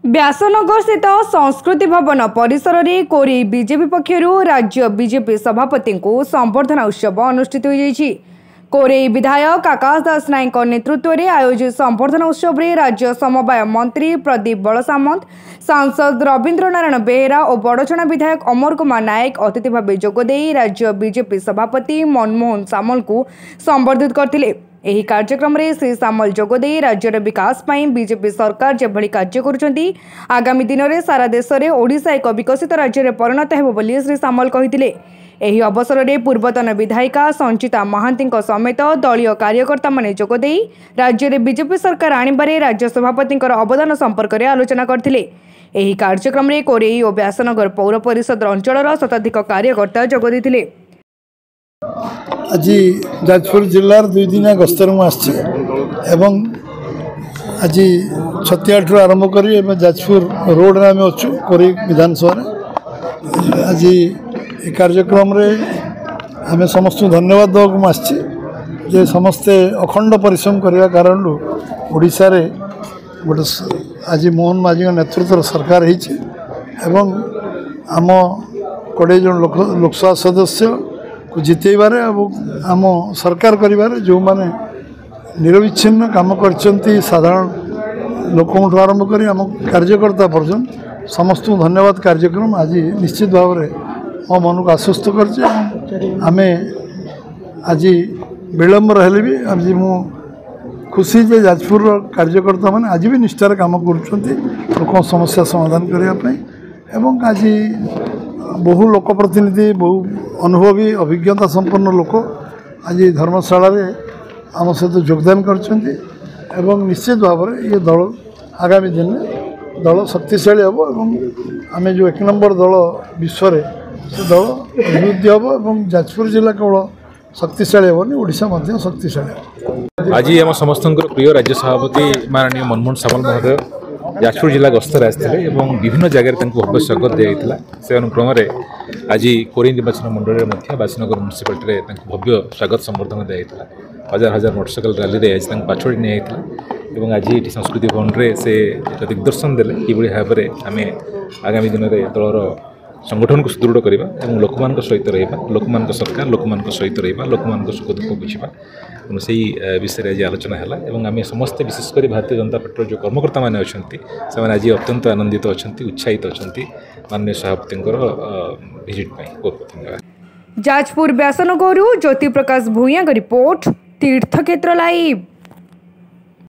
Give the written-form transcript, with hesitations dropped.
व्यासनगर स्थित संस्कृति भवन परिसर में कोरी बीजेपी पक्षर राज्य बीजेपी सभापति को संबर्धना उत्सव अनुष्ठित हो कोरेई विधायक आकाश दास नायक नेतृत्व में आयोजित संबर्धना उत्सव में राज्य समवाय मंत्री प्रदीप बलसामंत, सांसद रवींद्र नारायण बेहेरा और बड़चणा विधायक अमर कुमार नायक अतिथि भाव जोगदे राज्य बीजेपी सभापति मनमोहन सामल को संबर्धित करथिले। एही कार्यक्रम में श्री सामल जोगदे राज्यर विकास पाई बीजेपी सरकार जेभली कार्य करुछंती आगामी दिन में सारा देश में ओडिशा एक विकसित राज्य में परिणत हेबो बोली श्री सामल कहिथिले। एही अवसर में पूर्वतन विधायिका संचिता महांती समेत दलीय कार्यकर्ता माने जोगदे राज्य में बीजेपी सरकार आनिबारे राज्य सभापति अवदान संपर्क में आलोचना करथिले। एही कार्यक्रम में कोरेई और व्यासनगर पौर परिषद अंचल शताधिक कार्यकर्ता जोग देथिले। आज जाजपुर जिलार 2 दिन गस्तर मुझे आज छतियाठू आरंभ कर जाजपुर रोड में आम अच्छु कोरी विधानसभा आज ये कार्यक्रम रे आम समस्त धन्यवाद देवाक आसी जे समस्ते अखंड परिश्रम करने कारण ओडिशा रे गोटे आज मोहन माझी नेतृत्व सरकार एवं आम 20 जन लोकसभा सदस्य को जितेबारे आम सरकार करिबारे जो माने निरविच्छिन्न काम करचंती साधारण लोक आरंभ कर आम कार्यकर्ता पर्यटन समस्त धन्यवाद। कार्यक्रम आज निश्चित भाव में मो मन को आश्वस्त करमे आज विलम्ब रहे भी आज मु खुशी जे जाजपुर कार्यकर्ता मैंने आज भी निष्ठार काम कर समस्या समाधान करने एवं आज बहु लोक प्रतिनिधि बहु अनुभवी अभिज्ञता संपन्न लोक आज धर्मशाला आम सहित योगदान कर निश्चित भाव में ये दल आगामी दिन में दल शक्तिशाली हम एवं आम जो 1 नंबर दल विश्व से दल अभिवृद्धि हम और जाजपुर जिला केवल शक्तिशाली हेनी ओडिशा मध्य शक्तिशाली। आज आम समस्त प्रिय राज्य सभापति माननीय मनमोहन सामल महोदय जाजपुर जिला गस्तर आसते विभिन्न जगह भव्य स्वागत दिया से अनुक्रम आज कोरी निर्वाचन मंडल में व्यासनगर म्युनिसिपालिटी भव्य स्वागत संबर्धना दिया हजार हजार मोटरसाइकेल रैली रे आज पाछोड़ी नहीं आज ये संस्कृति भवन में से दिग्दर्शन देले कि भाव में आम आगामी दिन में दलर संगठन को सुदृढ़ करवा और लोक सहित रहा लोक सरकार लोक सहित रहा लोक सुख दुख बुझा से विषय आज आलोचना है आम समस्ते विशेषकर भारतीय जनता पार्टी जो कर्मकर्ता मैंने अच्छा से आज अत्यंत आनंदित अच्छा उत्साहित अच्छा माननीय सभापति भिजिट बहुत धन्यवाद। जाजपुर व्यासनगर ज्योति प्रकाश भूया रिपोर्ट तीर्थक्षेत्र लाइव।